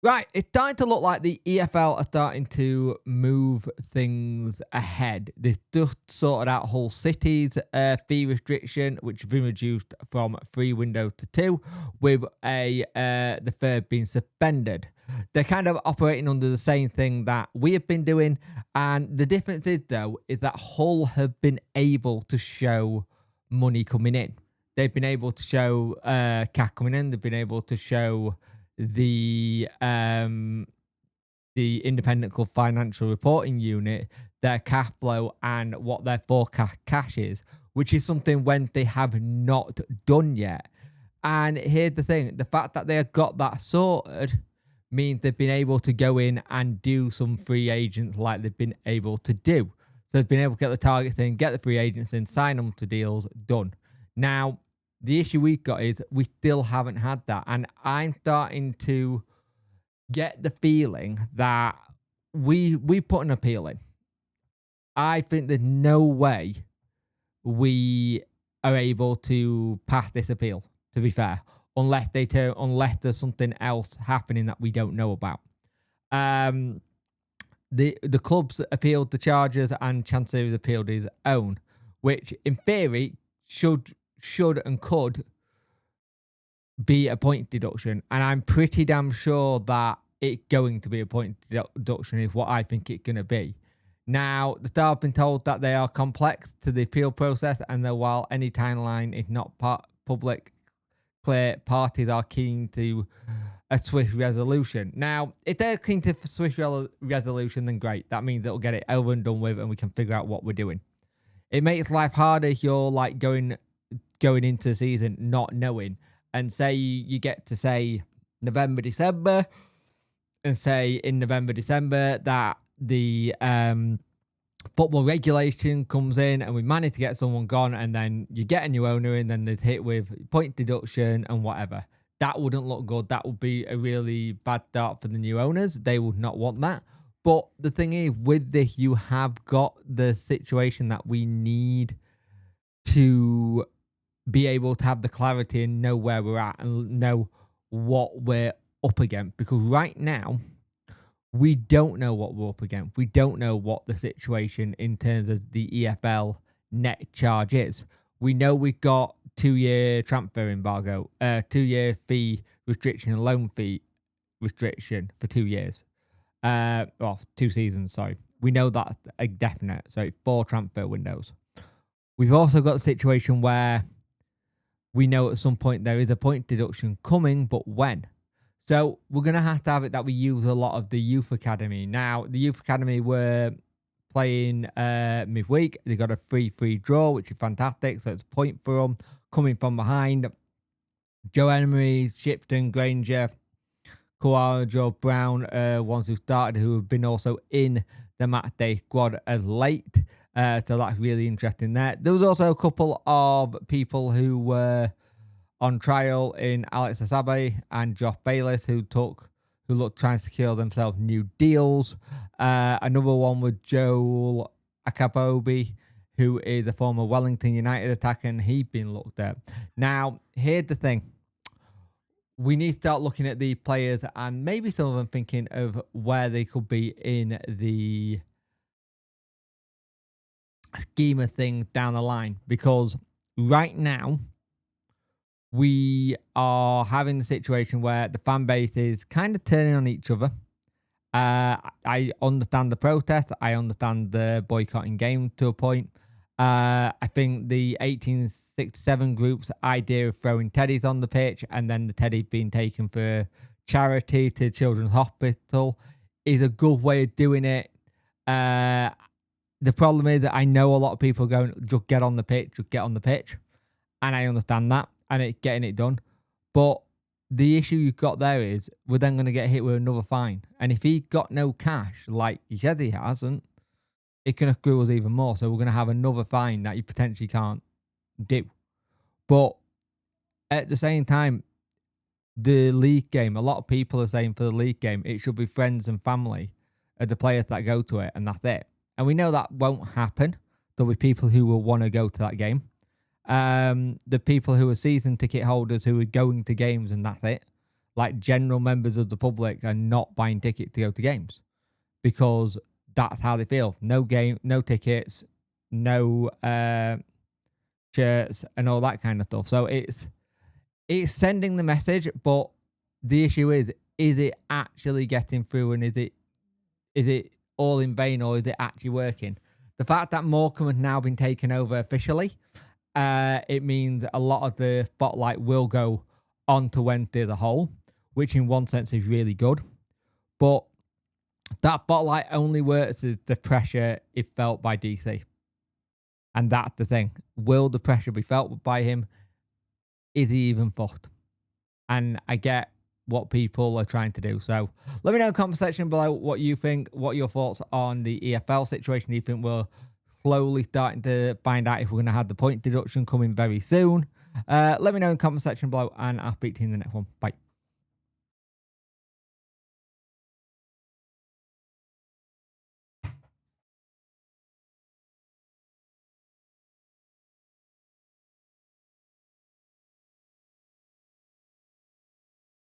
Right, it's starting to look like the EFL are starting to move things ahead. They've just sorted out Hull City's fee restriction, which has been reduced from 3 windows to 2, with the third being suspended. They're kind of operating under the same thing that we have been doing, and the difference is though is that Hull have been able to show money coming in. They've been able to show cash coming in. They've been able to show the independent club financial reporting unit their cash flow and what their forecast cash is, which is something when they have not done yet. And here's the thing: the fact that they have got that sorted means they've been able to go in and do some free agents like they've been able to do. So they've been able to get the targets in, get the free agents in, sign them to deals, done. Now, the issue we've got is we still haven't had that. And I'm starting to get the feeling that we put an appeal in. I think there's no way we are able to pass this appeal, to be fair, unless there's something else happening that we don't know about. The club's appealed the charges and Chancery's appealed his own, which in theory should and could be a point deduction, and I'm pretty damn sure that it's going to be a point deduction is what I think it's going to be. Now, the Star have been told that they are complex to the appeal process, and that while any timeline is not public, clear, parties are keen to a swift resolution. Now, if they're keen to swift resolution, then great. That means it'll get it over and done with, and we can figure out what we're doing. It makes life harder if you're like going into the season not knowing, and say you get to say November, December, and say in November, December that the football regulation comes in and we manage to get someone gone, and then you get a new owner in, then they'd hit with point deduction and whatever. That wouldn't look good. That would be a really bad start for the new owners. They would not want that. But the thing is, with this, you have got the situation that we need to be able to have the clarity and know where we're at and know what we're up against. Because right now, we don't know what we're up against. We don't know what the situation in terms of the EFL net charge is. We know we've got 2-year transfer embargo, 2-year fee restriction and loan fee restriction for 2 years. 2 seasons, sorry. We know that's a definite. So 4 transfer windows. We've also got a situation where we know at some point there is a point deduction coming, but when? So we're going to have it that we use a lot of the youth academy. Now, the youth academy were playing midweek. They got a 3-3 draw, which is fantastic. So it's a point for them coming from behind. Joe Emery, Shipton, Granger, Koala, Joe Brown, ones who started, who have been also in the match day squad as late. So that's really interesting there. There was also a couple of people who were on trial in Alex Asabe and Josh Bayless, who looked trying to secure themselves new deals. Another one was Joel Akabobi, who is a former Wellington United attacker, and he'd been looked at. Now, here's the thing. We need to start looking at the players and maybe some of them thinking of where they could be in the scheme of things down the line. Because right now, we are having a situation where the fan base is kind of turning on each other. I understand the protest. I understand the boycotting game to a point. I think the 1867 group's idea of throwing teddies on the pitch and then the teddy being taken for charity to Children's Hospital is a good way of doing it. The problem is that I know a lot of people going, just get on the pitch. And I understand that. And it's getting it done. But the issue you've got there is we're then going to get hit with another fine. And if he got no cash, like he says he hasn't, it can screw us even more. So we're going to have another fine that you potentially can't do. But at the same time, the league game, a lot of people are saying for the league game, it should be friends and family of the players that go to it, and that's it. And we know that won't happen. There'll be people who will want to go to that game. The people who are season ticket holders who are going to games, and that's it. like general members of the public are not buying tickets to go to games because that's how they feel. No game, no tickets, no shirts and all that kind of stuff. So it's sending the message, but the issue is it actually getting through, and is it all in vain, or is it actually working? The fact that Morecambe has now been taken over officially, it means a lot of the spotlight will go onto Wednesday as a whole, which in one sense is really good. But that spotlight only works as the pressure is felt by DC. And that's the thing. Will the pressure be felt by him? Is he even fucked? And I get what people are trying to do. So let me know in the comment section below what you think, what your thoughts on the EFL situation. Do you think we're slowly starting to find out if we're going to have the point deduction coming very soon? Let me know in the comment section below, and I'll speak to you in the next one. Bye.